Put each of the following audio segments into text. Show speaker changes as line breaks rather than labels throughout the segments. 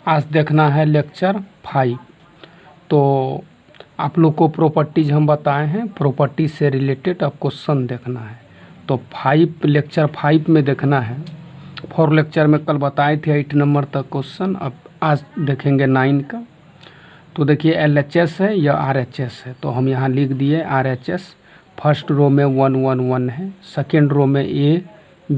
आज देखना है लेक्चर 5। तो आप लोग को प्रॉपर्टीज हम बताए हैं, प्रॉपर्टीज से रिलेटेड अब क्वेश्चन देखना है। तो लेक्चर 5 में देखना है। 4 लेक्चर में कल बताए थे 8 नंबर तक क्वेश्चन, अब आज देखेंगे 9 का। तो देखिए LHS है या RHS है, तो हम यहाँ लिख दिए RHS। फर्स्ट रो में 1 1 1 है, सेकेंड रो में A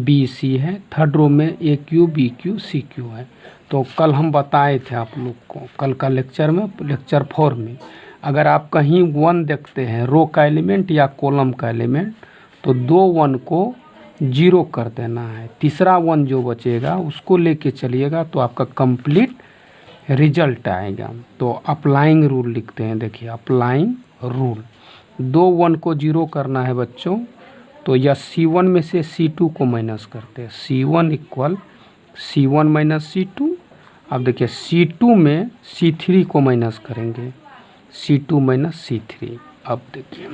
B C है, थर्ड रो में AQ BQ CQ है। तो कल हम बताए थे आप लोग को, कल का लेक्चर में, लेक्चर 4 में, अगर आप कहीं 1 देखते हैं रो का एलिमेंट या कॉलम का एलिमेंट, तो 2 1 को 0 कर देना है, तीसरा 1 जो बचेगा उसको लेके चलिएगा तो आपका कंप्लीट रिजल्ट आएगा। तो अप्लाइंग रूल लिखते हैं, देखिए अप्लाइंग रूल। 2 1 को 0 करना है बच्चों, तो यह C1 में से C2 को माइनस करते हैं, C1 equal C1 minus C2। अब देखिए C2 में C3 को माइनस करेंगे, C2 माइनस C3। अब देखिए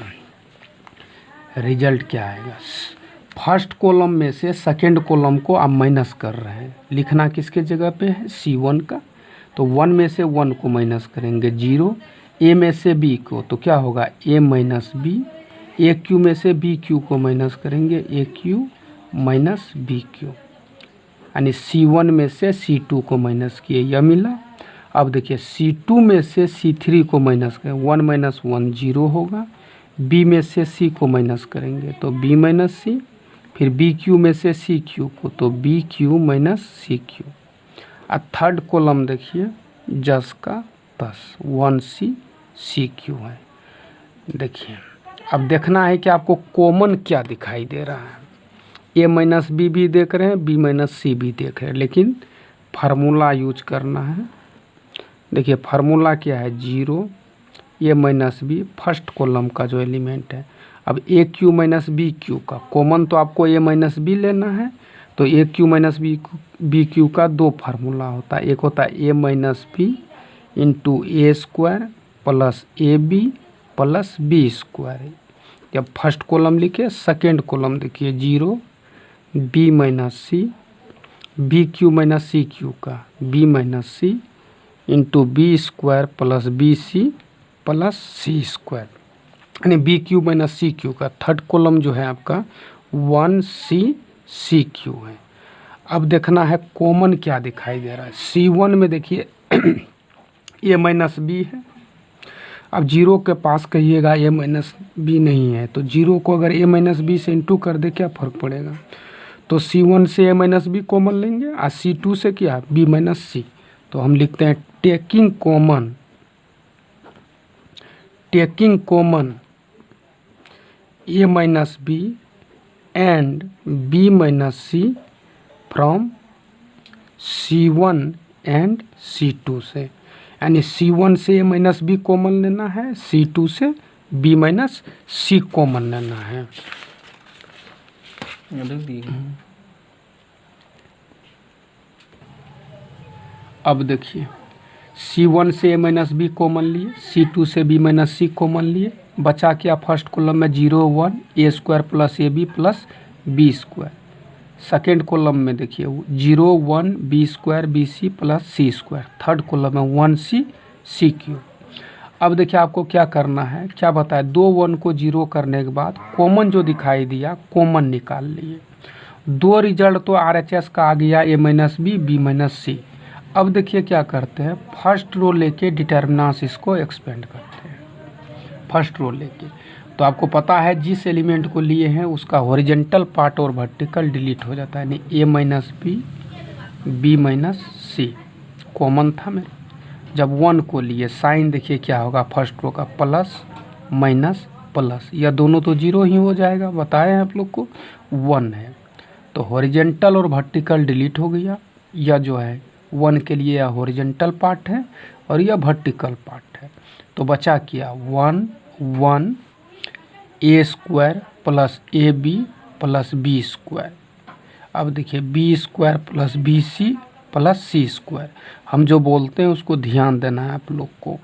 रिजल्ट क्या आएगा। फर्स्ट कॉलम में से सेकंड कॉलम को आप माइनस कर रहे हैं, लिखना किसके जगह पे है, C1 का। तो 1 में से 1 को माइनस करेंगे 0, A में से B को, तो क्या होगा A माइनस B। AQ में से BQ को माइनस करेंगे AQ माइनस BQ, यानी C1 में से C2 को माइनस किए, यह मिला। अब देखिए C2 में से C3 को माइनस करें, 1 माइनस 1 0 होगा। B में से C को माइनस करेंगे तो B माइनस C, फिर BQ में से CQ को, तो BQ माइनस CQ। और थर्ड कॉलम देखिए जस का तस 1C CQ है। देखिए अब देखना है कि आपको कॉमन क्या दिखाई दे रहा है। A माइनस B भी देख रहे हैं, B माइनस C भी देख रहे हैं, लेकिन फार्मूला यूज करना है। देखिए फार्मूला क्या है, 0 A minus B first column का जो एलिमेंट है। अब AQ माइनस BQ का कॉमन तो आपको A माइनस B लेना है, तो AQ माइनस BQ का 2 फार्मूला होता है। एक होता है A minus B into A square plus AB plus B square. जब फर्स्ट कॉलम लिखे, सेकेंड कॉलम देखिए 0 B minus C, BQ minus CQ का B minus C into B square plus BC plus C square, यानी BQ minus CQ का third column जो है आपका 1C CQ है। अब देखना है कॉमन क्या दिखाई दे रहा है। C1 में देखिए A माइनस B है। अब 0 के पास कहिएगा A माइनस B नहीं है, तो 0 को अगर A माइनस B से इंटू कर दे क्या फ़र्क पड़ेगा। तो C1 से A माइनस B कॉमन लेंगे और C2 से क्या B माइनस C। तो हम लिखते हैं taking common A minus B and B minus C from C1 and C2 से, यानी C1 से A माइनस B कॉमन लेना है, C2 से B माइनस C कॉमन लेना है। अब देखिए C1 से A माइनस B कॉमन लिए, C2 से B माइनस C कॉमन लिए, बचा क्या फर्स्ट कॉलम में 0 1 A square plus AB plus B square. Second column में देखिए 0 1 B square BC plus C square. Third column में 1C CQ। अब देखिए आपको क्या करना है, क्या बताया, 2 1 को 0 करने के बाद कॉमन जो दिखाई दिया कॉमन निकाल लिए। 2 रिजल्ट तो RHS का आ गया A minus B B minus C। अब देखिए क्या करते हैं, फर्स्ट रो लेके डिटर्मिनेंट्स इसको एक्सपेंड करते हैं, फर्स्ट रो लेके। तो आपको पता है जिस एलिमेंट को लिए हैं उसका हॉरिजेंटल पार्ट और वर्टिकल डिलीट हो जाता है, यानी A minus B B minus C common था मेरे। जब 1 को लिए साइन देखिए क्या होगा, फर्स्ट रो का प्लस माइनस प्लस, यह दोनों तो 0 ही हो जाएगा, बताए हैं आप लोग को 1 है। तो हॉरिजेंटल और वर्टिकल डिलीट हो गया। यह जो है 1 के लिए यह हॉरिजेंटल पार्ट है और यह वर्टिकल पार्ट है। तो बचा क्या 1 1 A square plus AB plus B square. अब देखिए B square plus BC plus C square. हम जो बोलते हैं उसको ध्यान देना है आप लोग को।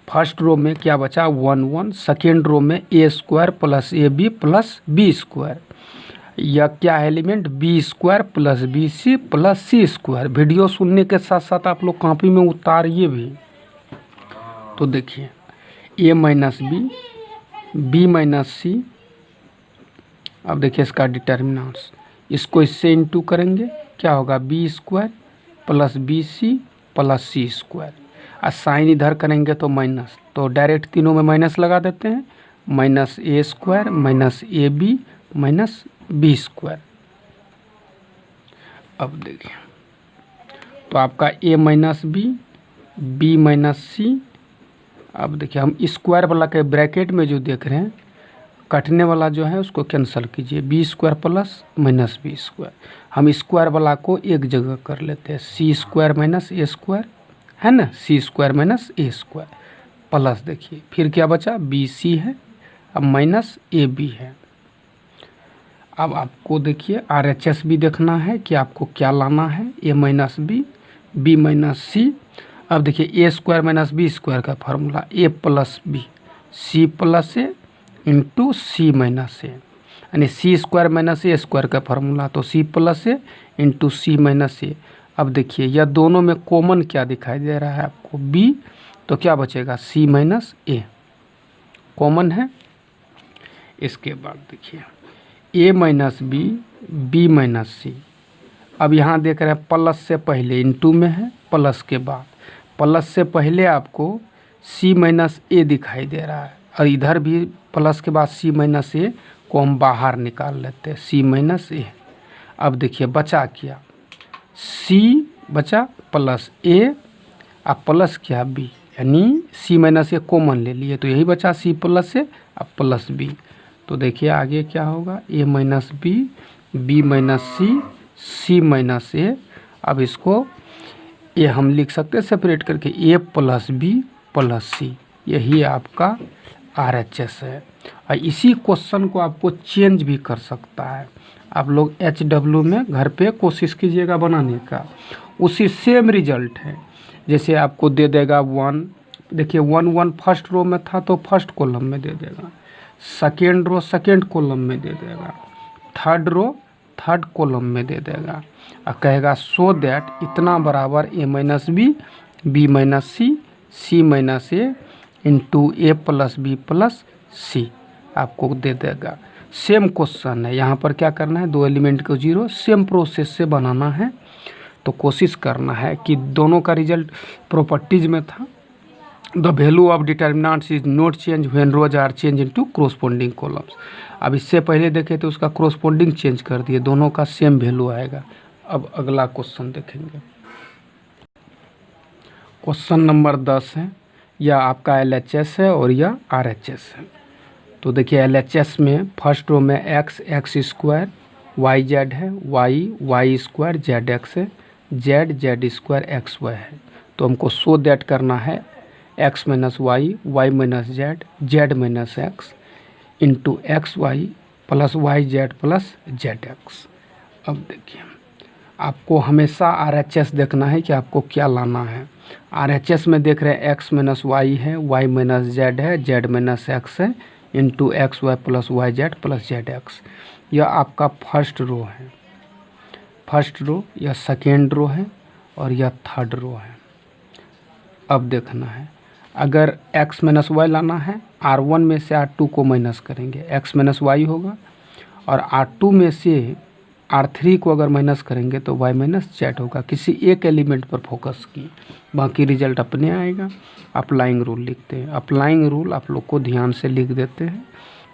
फर्स्ट रो में क्या बचा 1 1, सेकेंड रो में A square plus AB plus B square. यह क्या है element B square plus B C plus C square. Video सुनने के साथ साथ आप लोग कॉपी में उतारिए भी। तो देखिए ए माइनस बी माइनस सी। अब देखिए इसका डिटर्मिनेंट्स, इसको इससे इंटू करेंगे क्या होगा B square plus B C plus C square. और साइन इधर करेंगे तो माइनस, तो डायरेक्ट तीनों में माइनस लगा देते हैं। Minus A square minus A B minus B square. अब देखिए तो आपका A minus B minus C. अब देखिए हम स्क्वायर वाला के ब्रैकेट में जो देख रहे हैं कटने वाला जो है उसको कैंसिल कीजिए, B square plus minus B square. हम स्क्वायर वाला को एक जगह कर लेते हैं, C square minus A square है ना, C square minus A square plus देखिए फिर क्या बचा बी सी है, अब माइनस ए बी है। अब आपको देखिए आर एच एस भी देखना है कि आपको क्या लाना है, ए माइनस बी माइनस सी। अब देखिए ए स्क्वायर माइनस बी स्क्वायर का फार्मूला ए प्लस बी सी प्लस ए इंटू सी माइनस ए, यानी सी स्क्वायर माइनस ए स्क्वायर का फार्मूला तो सी प्लस ए इंटू सी माइनस ए। अब देखिए यह दोनों में कॉमन क्या दिखाई दे रहा है आपको बी, तो क्या बचेगा सी माइनस ए कॉमन है। इसके बाद देखिए ए माइनस बी माइनस सी। अब यहाँ देख रहे हैं प्लस से पहले इंटू में है, प्लस के बाद प्लस से पहले आपको सी माइनस ए दिखाई दे रहा है और इधर भी प्लस के बाद सी माइनस ए को हम बाहर निकाल लेते हैं, सी माइनस ए। अब देखिए बचा क्या सी बचा प्लस ए अब प्लस क्या बी, यानी सी माइनस ए कॉमन ले लिए तो यही बचा सी प्लस ए अब प्लस बी। तो देखिए आगे क्या होगा ए माइनस बी माइनस सी माइनस ए। अब इसको ये हम लिख सकते हैं सेपरेट करके ए प्लस बी प्लस सी, यही आपका आर एच एस है। और इसी क्वेश्चन को आपको चेंज भी कर सकता है। आप लोग एच डब्ल्यू में घर पे कोशिश कीजिएगा बनाने का, उसी सेम रिजल्ट है। जैसे आपको दे देगा 1, देखिए 1 फर्स्ट रो में था तो फर्स्ट कॉलम में दे देगा, सेकेंड रो सेकेंड कॉलम में दे देगा, थर्ड रो थर्ड कॉलम में दे देगा और कहेगा सो दैट इतना बराबर ए माइनस बी माइनस सी माइनस ए इंटू ए प्लस बी प्लस सी आपको दे देगा। सेम क्वेश्चन है, यहाँ पर क्या करना है दो एलिमेंट को जीरो सेम प्रोसेस से बनाना है। तो कोशिश करना है कि दोनों का रिजल्ट प्रॉपर्टीज में था, the value of determinants is not change when rows are change into corresponding columns. अब इससे पहले देखे तो उसका कोरस्पोंडिंग चेंज कर दिए, दोनों का सेम वैल्यू आएगा। अब अगला क्वेश्चन देखेंगे, क्वेश्चन नंबर 10 है, यह आपका LHS है और यह RHS है। तो देखिए LHS में फर्स्ट रो में एक्स स्क्वायर वाई जेड है, वाई स्क्वायर जेड एक्स है, जेड स्क्वायर एक्स वाई है। तो हमको सो दैट करना है x minus Y minus Z minus x into x Y plus Y Z plus Z X. अब देखिए आपको हमेशा RHS देखना है कि आपको क्या लाना है। RHS में देख रहे हैं एक्स माइनस वाई है, वाई माइनस जेड है, जेड माइनस एक्स है into x Y plus Y Z plus Z X. यह आपका फर्स्ट रो है, फर्स्ट रो, यह सेकेंड रो है और यह थर्ड रो है। अब देखना है अगर x माइनस वाई लाना है R1 में से R2 को माइनस करेंगे, x माइनस वाई होगा, और R2 में से R3 को अगर माइनस करेंगे तो y माइनस जेड होगा। किसी एक एलिमेंट पर फोकस की, बाकी रिजल्ट अपने आएगा। अप्लाइंग रूल लिखते हैं, अप्लाइंग रूल आप लोग को ध्यान से लिख देते हैं,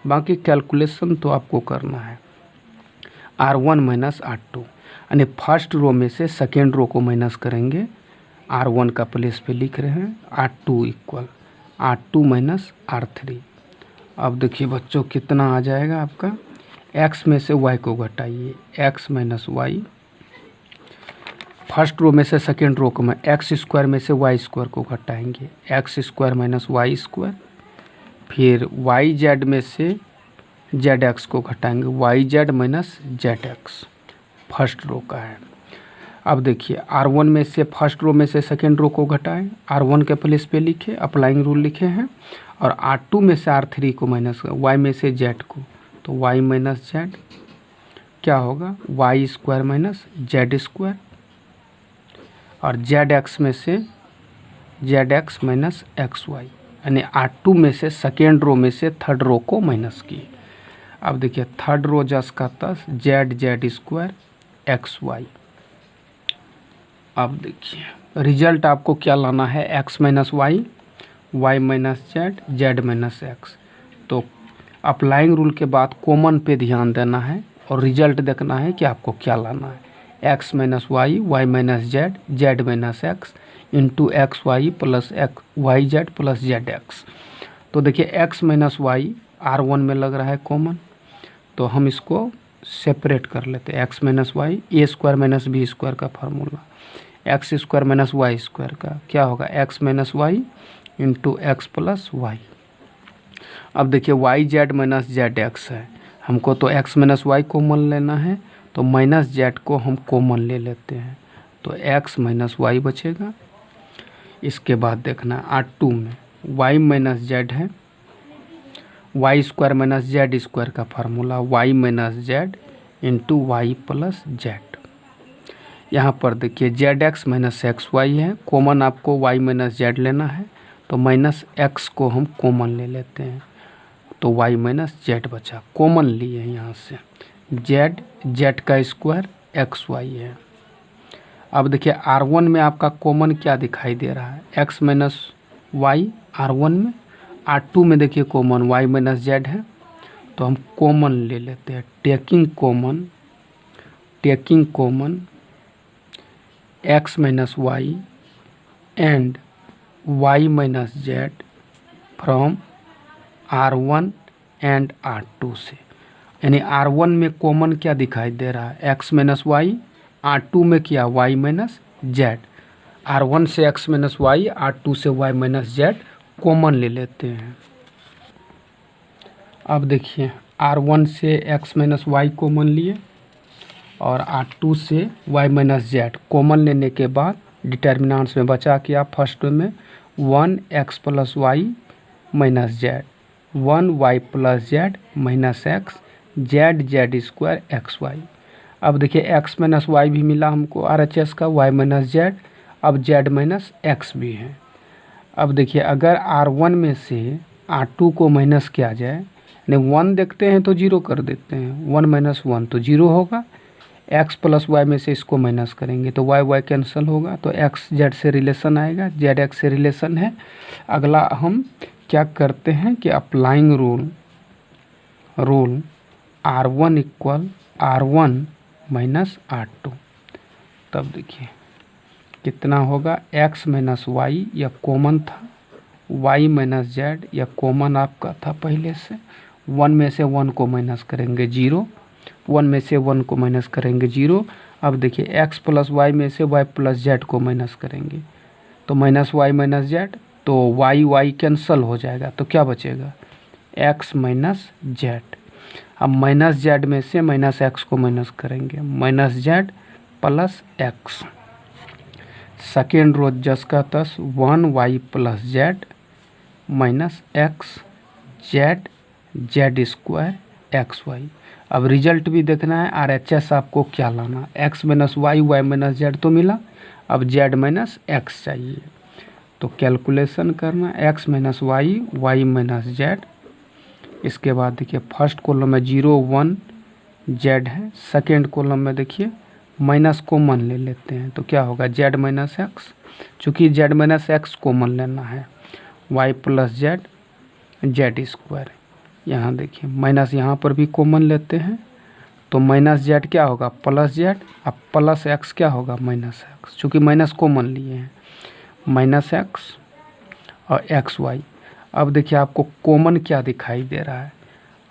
बाकी कैलकुलेशन तो आपको करना है। R1 माइनस R2 यानी फर्स्ट रो में से सेकेंड रो को माइनस करेंगे, R1 का प्लेस पे लिख रहे हैं, R2 equal R2 minus R3। अब देखिए बच्चों कितना आ जाएगा आपका, x में से y को घटाइए, x minus Y, first row में से सेकेंड रो को मैं एक्स स्क्वायर में से वाई स्क्वायर को घटाएंगे, X square minus Y square, फिर वाई जेड में से जेड एक्स को घटाएंगे, Y Z minus Z X first row का है। अब देखिए R1 में से फर्स्ट रो में से सेकेंड रो को घटाएं, R1 के प्लेस पे लिखे, अप्लाइंग रूल लिखे हैं, और R2 में से R3 को माइनस, y में से जेड को, तो y माइनस जेड क्या होगा, y square minus Z square, और जेड एक्स में से Z x minus x y, यानी R2 में से सेकेंड रो में से थर्ड रो को माइनस किए। अब देखिए थर्ड रो जस का तस z Z square x y. अब देखिए रिजल्ट आपको क्या लाना है, x minus Y, Y minus z, z minus x. तो अप्लाइंग रूल के बाद कॉमन पे ध्यान देना है और रिजल्ट देखना है कि आपको क्या लाना है, x minus Y, Y minus z, z minus x into x Y plus x y Z plus Z x. तो देखिए एक्स माइनस वाई R1 में लग रहा है कॉमन, तो हम इसको सेपरेट कर लेते हैं। X minus y, a square minus B square का formula, x square minus Y square का क्या होगा, x minus y into x plus y. अब देखिए y Z minus Z x है, हमको तो एक्स माइनस वाई कॉमन लेना है, तो माइनस जेड को हम कॉमन ले लेते हैं, तो एक्स माइनस वाई बचेगा। इसके बाद देखना R2 में वाई माइनस जेड है, Y square minus Z square का formula, Y minus Z into Y plus Z. यहाँ पर देखिए Z x minus x Y है, कॉमन आपको वाई माइनस जेड लेना है, तो माइनस एक्स को हम कॉमन ले लेते हैं, तो वाई माइनस जेड बचा, कॉमन लिए हैं यहाँ से। जेड जेड का स्क्वायर एक्स वाई है। अब देखिए R1 में आपका कॉमन क्या दिखाई दे रहा है, एक्स माइनस वाई R1 में, R2 में देखिए कॉमन वाई माइनस जेड है, तो हम कॉमन ले लेते हैं, taking common x minus y and y minus z from R1 and R2 से, यानी R1 में कॉमन क्या दिखाई दे रहा है, एक्स माइनस वाई, R2 में क्या वाई माइनस जेड, R1 से एक्स माइनस वाई, R2 से वाई माइनस जेड कॉमन ले लेते हैं। अब देखिए R1 से एक्स माइनस वाई कॉमन लिए और R2 से वाई माइनस जेड कॉमन लेने के बाद डिटर्मिनेंट्स में बचा क्या, फर्स्ट में 1 x plus y minus z, 1 y plus Z minus x, z Z square x y. अब देखिए एक्स माइनस वाई भी मिला हमको RHS का, वाई माइनस जेड, अब जेड माइनस एक्स भी है। अब देखिए अगर R1 में से R2 को माइनस किया जाए, नहीं 1 देखते हैं तो 0 कर देते हैं, 1 माइनस 1 तो 0 होगा, एक्स प्लस वाई में से इसको माइनस करेंगे तो वाई वाई कैंसिल होगा, तो एक्स जेड से रिलेशन आएगा, जेड एक्स से रिलेशन है। अगला हम क्या करते हैं कि applying rule R1 equal R1 minus R2, तब देखिए कितना होगा, एक्स माइनस वाई यह कॉमन था, वाई माइनस जेड यह कॉमन आपका था पहले से, 1 में से 1 को माइनस करेंगे 0, 1 में से 1 को माइनस करेंगे 0। अब देखिए एक्स प्लस वाई में से वाई प्लस जेड को माइनस करेंगे तो माइनस वाई माइनस जेड, तो वाई वाई कैंसल हो जाएगा, तो क्या बचेगा, एक्स माइनस जेड। अब माइनस जेड में से माइनस एक्स को माइनस करेंगे, minus z plus x, second row जस का तस 1 y plus Z minus x z Z square x y. अब रिजल्ट भी देखना है, RHS आपको क्या लाना, x minus Y, Y minus z तो मिला, अब जेड माइनस एक्स चाहिए, तो कैलकुलेशन करना x minus Y, Y minus z. इसके बाद देखिए फर्स्ट कॉलम में 0 1 जेड है, सेकेंड कॉलम में देखिए माइनस कॉमन ले लेते हैं, तो क्या होगा, जेड माइनस एक्स, चूँकि जेड माइनस एक्स कॉमन लेना है, y plus z Z square. यहाँ देखिए माइनस यहाँ पर भी कॉमन लेते हैं, तो माइनस जेड क्या होगा, प्लस जेड, अब प्लस एक्स क्या होगा, माइनस एक्स, चूँकि माइनस कॉमन लिए हैं, माइनस एक्स और एक्स वाई। अब देखिए आपको कॉमन क्या दिखाई दे रहा है,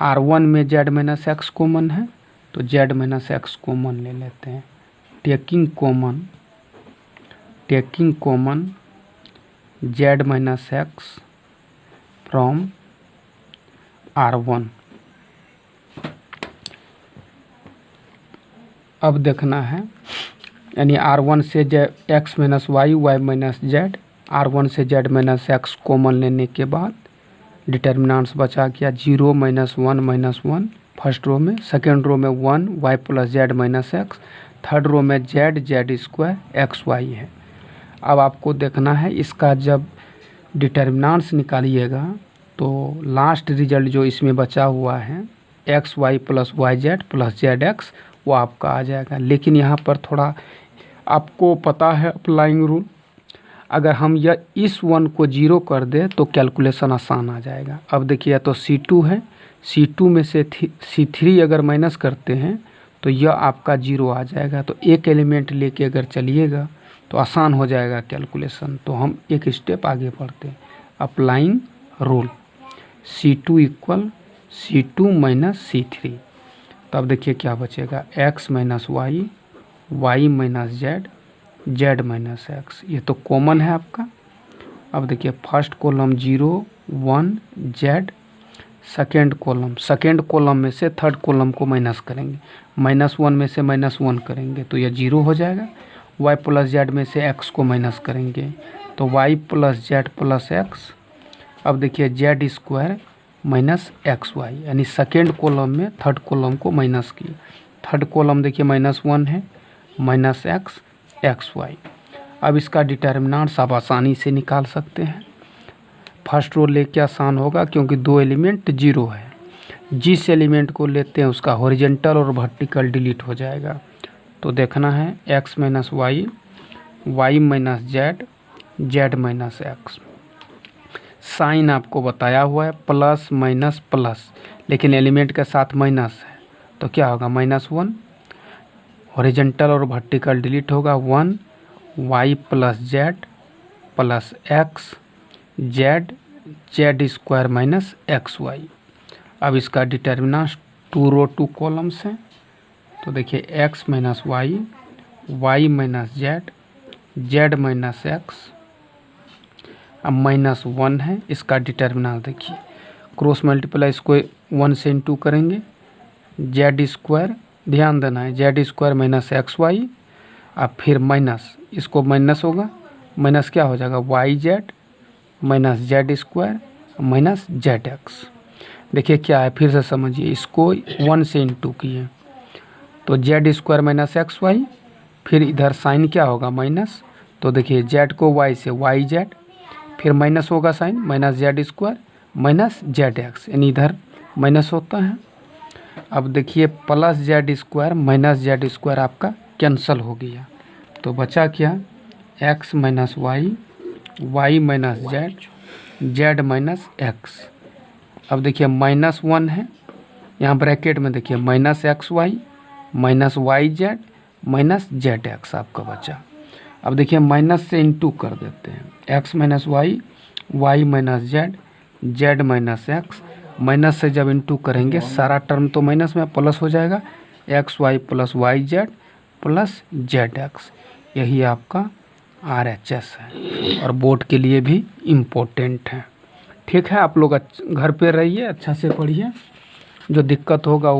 R1 में जेड माइनस एक्स कॉमन है, तो जेड माइनस एक्स कॉमन ले लेते हैं, taking common Z minus X from R1। अब देखना है, यानी R1 से X minus Y, Y minus Z, R1 से जेड माइनस एक्स कॉमन लेने के बाद डिटर्मिनेंट्स बचा क्या, 0 माइनस 1 माइनस 1 फर्स्ट रो में, सेकेंड रो में 1 y plus Z minus X, third row में Z Z square x Y है। अब आपको देखना है इसका जब डिटर्मिनेंट्स निकालिएगा तो लास्ट रिजल्ट जो इसमें बचा हुआ है x Y plus Y Z plus Z x वो आपका आ जाएगा। लेकिन यहाँ पर थोड़ा आपको पता है अप्लाइंग रूल, अगर हम यह इस 1 को 0 कर दे तो कैलकुलेशन आसान आ जाएगा। अब देखिए तो C2 है, C2 में से C3 अगर माइनस करते हैं तो यह आपका 0 आ जाएगा। तो एक एलिमेंट लेके अगर चलिएगा तो आसान हो जाएगा कैलकुलेशन। तो हम एक स्टेप आगे बढ़ते हैं, applying rule C2 equal C2 minus C3। तब देखिए क्या बचेगा, x minus Y, Y minus z, z minus x, ये तो कॉमन है आपका। अब देखिए first column 0 1 z, second column में से थर्ड कॉलम को माइनस करेंगे, -1 में से -1 करेंगे तो यह 0 हो जाएगा। y प्लस जेड में से x को माइनस करेंगे तो y plus z plus x. अब देखिए z square minus x y, यानी सेकेंड कॉलम में थर्ड कॉलम को माइनस किए। थर्ड कॉलम देखिए -1 है, माइनस एक्स एक्स वाई। अब इसका डिटर्मिनेंट्स आप आसानी से निकाल सकते हैं। फर्स्ट रो लेके आसान होगा क्योंकि दो एलिमेंट 0 है। जिस एलिमेंट को लेते हैं उसका हॉरिजॉन्टल और वर्टिकल डिलीट हो जाएगा। तो देखना है x minus Y, Y minus z, z minus x. Sign आपको बताया हुआ है प्लस माइनस प्लस, लेकिन एलिमेंट के साथ माइनस है तो क्या होगा -1। हॉरिजॉन्टल और वर्टिकल डिलीट होगा 1 y plus z plus x, z Z square minus x y. अब इसका डिटर्मिनेंट 2 रो 2 कॉलम्स हैं। तो देखिए x minus Y, Y minus z, z minus x, अब -1 है। इसका डिटर्मिनेंट देखिए क्रॉस मल्टीप्लाई इसको 1 से इंटू करेंगे, जेड स्क्वायर, ध्यान देना है Z square minus x y, अब फिर माइनस, इसको माइनस होगा, माइनस क्या हो जाएगा y Z minus Z square minus Z x. देखिए क्या है, फिर से समझिए, इसको 1 से इंटू किए तो z square minus x y, फिर इधर साइन क्या होगा माइनस, तो देखिए जेड को वाई से वाई जेड, फिर माइनस होगा sign minus Z square minus Z x, यानी इधर माइनस होता है। अब देखिए plus z square minus Z square आपका कैंसल हो गया तो बचा क्या, x minus Y, Y minus z, z minus x. अब देखिए -1 है, यहाँ ब्रैकेट में देखिए minus x y minus y Z minus Z x आपका बचा। अब देखिए माइनस से इंटू कर देते हैं, x minus Y, Y minus z, z minus x. Minus से जब इंटू करेंगे सारा टर्म तो माइनस में प्लस हो जाएगा, x Y plus Y Z plus Z x. यही आपका RHS है और बोर्ड के लिए भी इम्पोर्टेंट है। ठीक है, आप लोग घर पे रहिए, अच्छा से पढ़िए, जो दिक्कत होगा